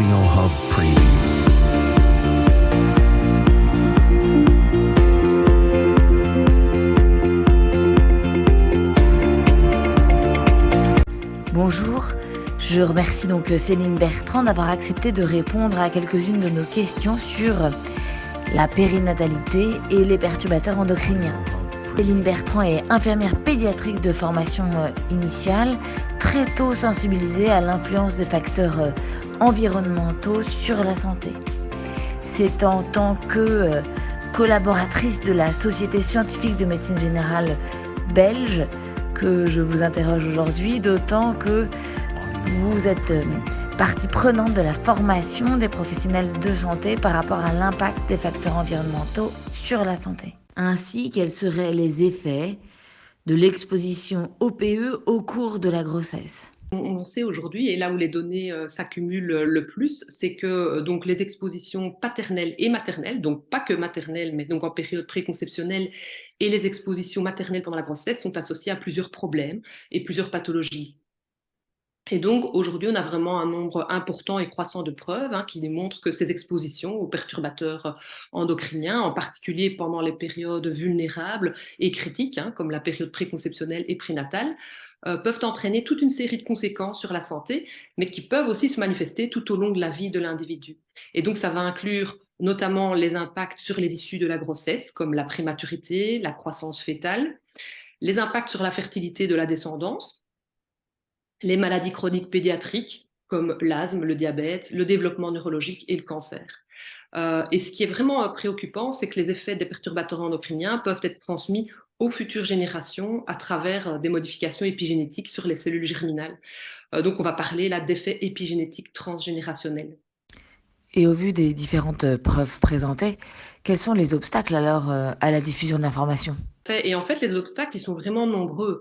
Audio Hub Preview. Bonjour, je remercie donc Céline Bertrand d'avoir accepté de répondre à quelques-unes de nos questions sur la périnatalité et les perturbateurs endocriniens. Céline Bertrand est infirmière pédiatrique de formation initiale, très tôt sensibilisée à l'influence des facteurs environnementaux sur la santé. C'est en tant que collaboratrice de la Société scientifique de médecine générale belge que je vous interroge aujourd'hui, d'autant que vous êtes partie prenante de la formation des professionnels de santé par rapport à l'impact des facteurs environnementaux sur la santé. Ainsi, quels seraient les effets de l'exposition au PE au cours de la grossesse? On sait aujourd'hui, et là où les données s'accumulent le plus, c'est que donc les expositions paternelles et maternelles, donc pas que maternelles, mais donc en période préconceptionnelle, et les expositions maternelles pendant la grossesse sont associées à plusieurs problèmes et plusieurs pathologies. Et donc aujourd'hui, on a vraiment un nombre important et croissant de preuves qui démontrent que ces expositions aux perturbateurs endocriniens, en particulier pendant les périodes vulnérables et critiques, comme la période préconceptionnelle et prénatale, peuvent entraîner toute une série de conséquences sur la santé, mais qui peuvent aussi se manifester tout au long de la vie de l'individu. Et donc ça va inclure notamment les impacts sur les issues de la grossesse, comme la prématurité, la croissance fœtale, les impacts sur la fertilité de la descendance, les maladies chroniques pédiatriques comme l'asthme, le diabète, le développement neurologique et le cancer. Et ce qui est vraiment préoccupant, c'est que les effets des perturbateurs endocriniens peuvent être transmis aux futures générations à travers des modifications épigénétiques sur les cellules germinales. Donc on va parler là d'effets épigénétiques transgénérationnels. Et au vu des différentes preuves présentées, quels sont les obstacles alors à la diffusion de l'information? Et en fait, les obstacles, ils sont vraiment nombreux,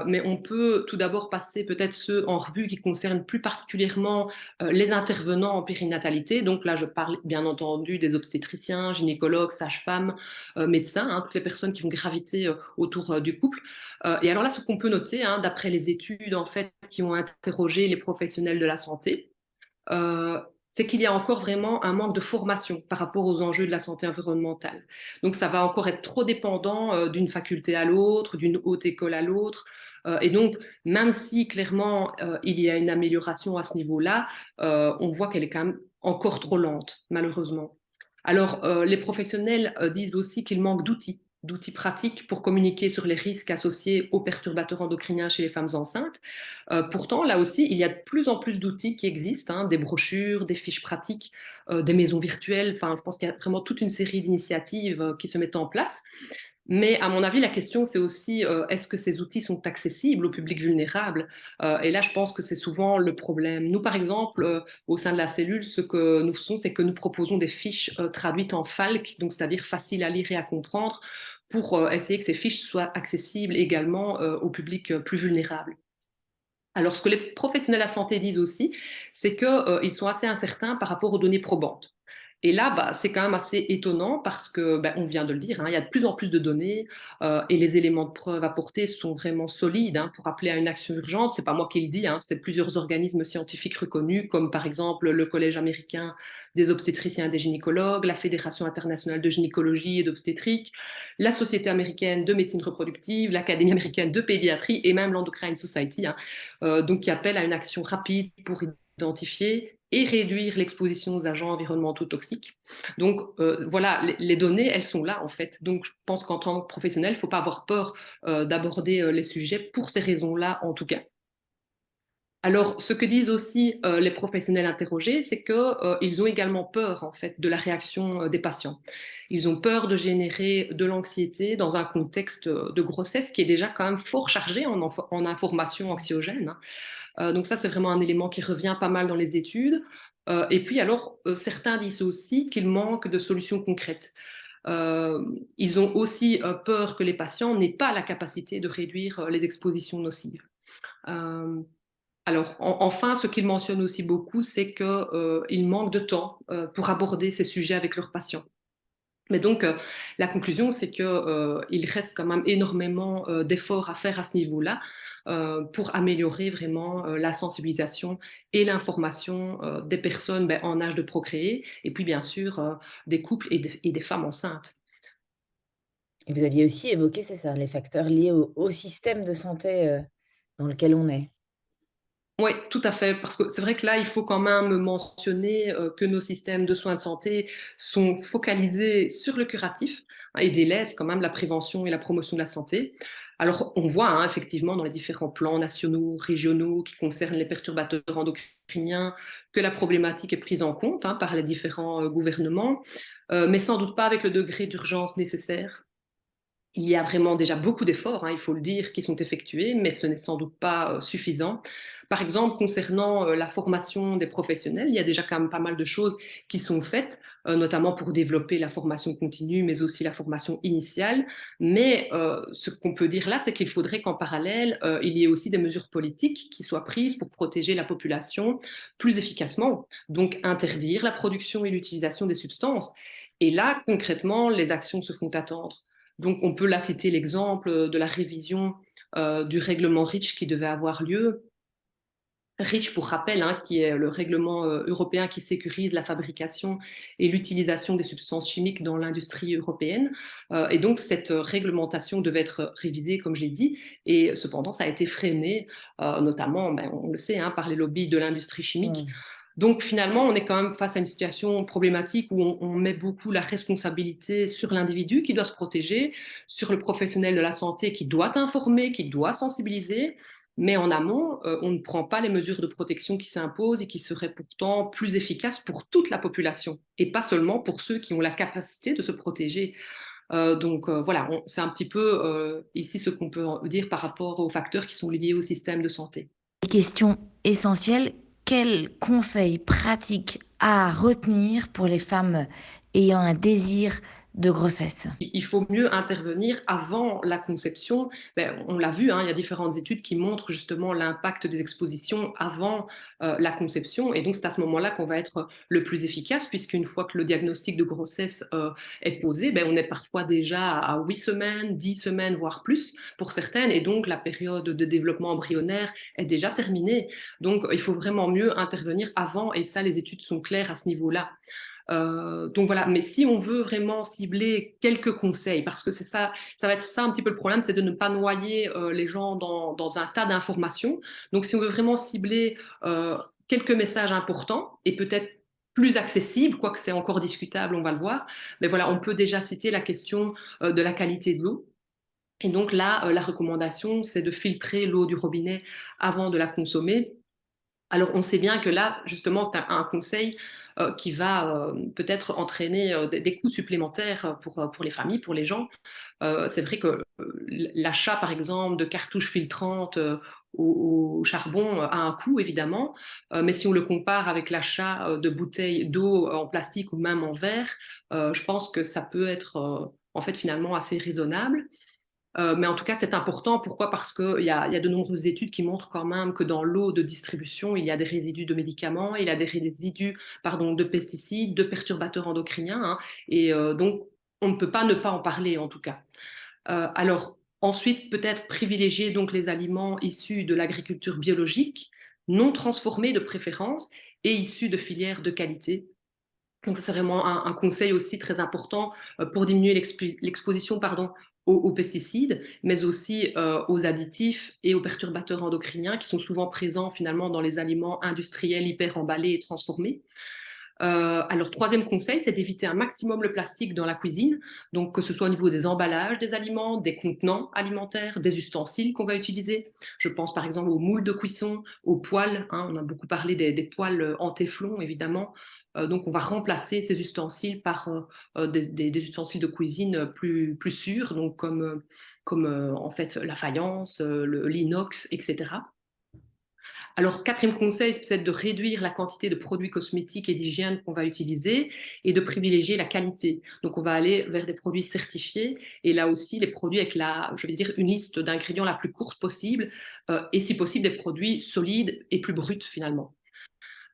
mais on peut tout d'abord passer peut-être ceux en revue qui concernent plus particulièrement les intervenants en périnatalité. Donc là, je parle bien entendu des obstétriciens, gynécologues, sages-femmes, médecins, toutes les personnes qui vont graviter autour du couple. Et alors là, ce qu'on peut noter, d'après les études en fait qui ont interrogé les professionnels de la santé, euh, c'est qu'il y a encore vraiment un manque de formation par rapport aux enjeux de la santé environnementale. Donc ça va encore être trop dépendant d'une faculté à l'autre, d'une haute école à l'autre. Et donc, même si clairement il y a une amélioration à ce niveau-là, on voit qu'elle est quand même encore trop lente, malheureusement. Alors, les professionnels disent aussi qu'il manque d'outils pratiques pour communiquer sur les risques associés aux perturbateurs endocriniens chez les femmes enceintes. Pourtant, là aussi, il y a de plus en plus d'outils qui existent, des brochures, des fiches pratiques, des maisons virtuelles. Enfin, je pense qu'il y a vraiment toute une série d'initiatives qui se mettent en place. Mais à mon avis, la question, c'est aussi est-ce que ces outils sont accessibles au public vulnérable? Et là, je pense que c'est souvent le problème. Nous, par exemple, au sein de la cellule, ce que nous faisons, c'est que nous proposons des fiches traduites en FALC, donc c'est-à-dire faciles à lire et à comprendre, pour essayer que ces fiches soient accessibles également au public plus vulnérable. Alors, ce que les professionnels de la santé disent aussi, c'est qu'ils sont assez incertains par rapport aux données probantes. Et là, c'est quand même assez étonnant parce que, on vient de le dire, il y a de plus en plus de données et les éléments de preuve apportés sont vraiment solides pour appeler à une action urgente. C'est pas moi qui le dis, c'est plusieurs organismes scientifiques reconnus, comme par exemple le Collège américain des obstétriciens et des gynécologues, la Fédération internationale de gynécologie et d'obstétrique, la Société américaine de médecine reproductive, l'Académie américaine de pédiatrie et même l'Endocrine Society, donc qui appellent à une action rapide pour identifier et réduire l'exposition aux agents environnementaux toxiques. Donc voilà, les données, elles sont là en fait. Donc je pense qu'en tant que professionnel, il ne faut pas avoir peur d'aborder les sujets pour ces raisons-là en tout cas. Alors, ce que disent aussi les professionnels interrogés, c'est qu'ils ont également peur en fait de la réaction des patients. Ils ont peur de générer de l'anxiété dans un contexte de grossesse qui est déjà quand même fort chargé en informations anxiogènes. Donc ça, c'est vraiment un élément qui revient pas mal dans les études. Et puis alors, certains disent aussi qu'il manque de solutions concrètes. Ils ont aussi peur que les patients n'aient pas la capacité de réduire les expositions nocives. Euh, alors, enfin, ce qu'ils mentionnent aussi beaucoup, c'est qu'il manque de temps pour aborder ces sujets avec leurs patients. Mais donc, la conclusion, c'est qu'il reste quand même énormément d'efforts à faire à ce niveau-là pour améliorer vraiment la sensibilisation et l'information des personnes en âge de procréer, et puis bien sûr des couples et des femmes enceintes. Et vous aviez aussi évoqué, c'est ça, les facteurs liés au système de santé, dans lequel on est. Oui, tout à fait, parce que c'est vrai que là, il faut quand même mentionner que nos systèmes de soins de santé sont focalisés sur le curatif et délaissent quand même la prévention et la promotion de la santé. Alors, on voit effectivement dans les différents plans nationaux, régionaux qui concernent les perturbateurs endocriniens que la problématique est prise en compte par les différents gouvernements, mais sans doute pas avec le degré d'urgence nécessaire. Il y a vraiment déjà beaucoup d'efforts, il faut le dire, qui sont effectués, mais ce n'est sans doute pas suffisant. Par exemple, concernant la formation des professionnels, il y a déjà quand même pas mal de choses qui sont faites, notamment pour développer la formation continue, mais aussi la formation initiale. Mais ce qu'on peut dire là, c'est qu'il faudrait qu'en parallèle, il y ait aussi des mesures politiques qui soient prises pour protéger la population plus efficacement. Donc, interdire la production et l'utilisation des substances. Et là, concrètement, les actions se font attendre. Donc, on peut là citer l'exemple de la révision du règlement REACH qui devait avoir lieu. REACH, pour rappel, qui est le règlement européen qui sécurise la fabrication et l'utilisation des substances chimiques dans l'industrie européenne. Et donc, cette réglementation devait être révisée, comme j'ai dit, et cependant, ça a été freiné, notamment, on le sait, par les lobbies de l'industrie chimique. Mmh. Donc finalement, on est quand même face à une situation problématique où on met beaucoup la responsabilité sur l'individu qui doit se protéger, sur le professionnel de la santé qui doit informer, qui doit sensibiliser, mais en amont, on ne prend pas les mesures de protection qui s'imposent et qui seraient pourtant plus efficaces pour toute la population et pas seulement pour ceux qui ont la capacité de se protéger. Voilà, c'est un petit peu ici ce qu'on peut dire par rapport aux facteurs qui sont liés au système de santé. Question essentielle, quels conseils pratiques à retenir pour les femmes ayant un désir de grossesse? Il faut mieux intervenir avant la conception. On l'a vu, il y a différentes études qui montrent justement l'impact des expositions avant la conception. Et donc, c'est à ce moment-là qu'on va être le plus efficace, puisqu'une fois que le diagnostic de grossesse est posé, on est parfois déjà à 8 semaines, 10 semaines, voire plus pour certaines. Et donc, la période de développement embryonnaire est déjà terminée. Donc, il faut vraiment mieux intervenir avant. Et ça, les études sont claires à ce niveau-là. Donc voilà, mais si on veut vraiment cibler quelques conseils, parce que c'est ça, ça va être ça un petit peu le problème, c'est de ne pas noyer les gens dans un tas d'informations. Donc si on veut vraiment cibler quelques messages importants et peut-être plus accessibles, quoique c'est encore discutable, on va le voir, mais voilà, on peut déjà citer la question de la qualité de l'eau. Et donc là, la recommandation, c'est de filtrer l'eau du robinet avant de la consommer. Alors, on sait bien que là, justement, c'est un conseil qui va peut-être entraîner des coûts supplémentaires pour les familles, pour les gens. C'est vrai que l'achat, par exemple, de cartouches filtrantes au charbon a un coût, évidemment, mais si on le compare avec l'achat de bouteilles d'eau en plastique ou même en verre, je pense que ça peut être en fait finalement assez raisonnable. Mais en tout cas, c'est important. Pourquoi? Parce qu'il y a de nombreuses études qui montrent quand même que dans l'eau de distribution, il y a des résidus de médicaments, il y a des résidus de pesticides, de perturbateurs endocriniens. Et donc, on ne peut pas ne pas en parler, en tout cas. Alors, ensuite, peut-être privilégier donc les aliments issus de l'agriculture biologique, non transformés de préférence, et issus de filières de qualité. Donc, c'est vraiment un conseil aussi très important pour diminuer l'exposition aux pesticides, mais aussi aux additifs et aux perturbateurs endocriniens qui sont souvent présents finalement dans les aliments industriels hyper emballés et transformés. Alors, troisième conseil, c'est d'éviter un maximum le plastique dans la cuisine, donc que ce soit au niveau des emballages des aliments, des contenants alimentaires, des ustensiles qu'on va utiliser. Je pense par exemple aux moules de cuisson, aux poêles. On a beaucoup parlé des poêles en téflon, évidemment. Donc, on va remplacer ces ustensiles par des ustensiles de cuisine plus sûrs, donc comme en fait la faïence, l'inox, etc. Alors, quatrième conseil, c'est peut-être de réduire la quantité de produits cosmétiques et d'hygiène qu'on va utiliser et de privilégier la qualité. Donc, on va aller vers des produits certifiés et là aussi, les produits avec une liste d'ingrédients la plus courte possible et si possible, des produits solides et plus bruts finalement.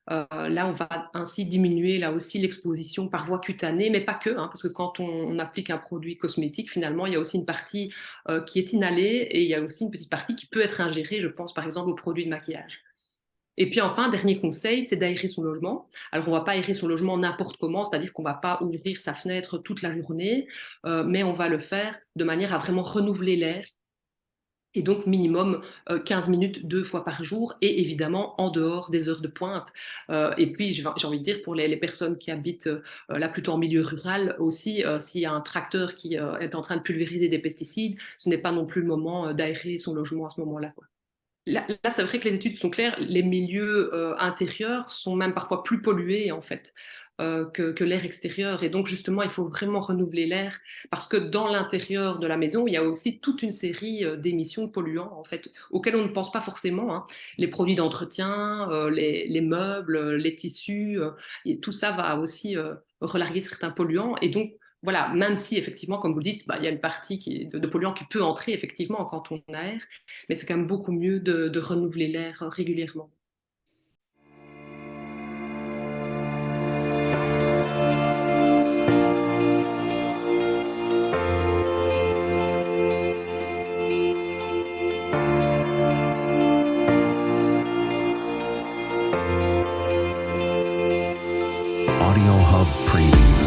Là, on va ainsi diminuer là aussi l'exposition par voie cutanée, mais pas que, hein, parce que quand on applique un produit cosmétique, finalement, il y a aussi une partie qui est inhalée et il y a aussi une petite partie qui peut être ingérée, je pense par exemple aux produits de maquillage. Et puis enfin, dernier conseil, c'est d'aérer son logement. Alors on ne va pas aérer son logement n'importe comment, c'est-à-dire qu'on ne va pas ouvrir sa fenêtre toute la journée, mais on va le faire de manière à vraiment renouveler l'air et donc minimum 15 minutes 2 fois par jour et évidemment en dehors des heures de pointe. Et puis j'ai envie de dire pour les personnes qui habitent là plutôt en milieu rural aussi, s'il y a un tracteur qui est en train de pulvériser des pesticides, ce n'est pas non plus le moment d'aérer son logement à ce moment-là, quoi. Là, c'est vrai que les études sont claires, les milieux intérieurs sont même parfois plus pollués en fait que l'air extérieur. Et donc justement, il faut vraiment renouveler l'air parce que dans l'intérieur de la maison, il y a aussi toute une série d'émissions polluants en fait auxquelles on ne pense pas forcément, hein. Les produits d'entretien, les meubles, les tissus, et tout ça va aussi relarguer certains polluants. Et donc voilà, même si effectivement, comme vous le dites, bah, il y a une partie de polluants qui peut entrer effectivement quand on aère, mais c'est quand même beaucoup mieux de renouveler l'air régulièrement. Audio Hub Preview.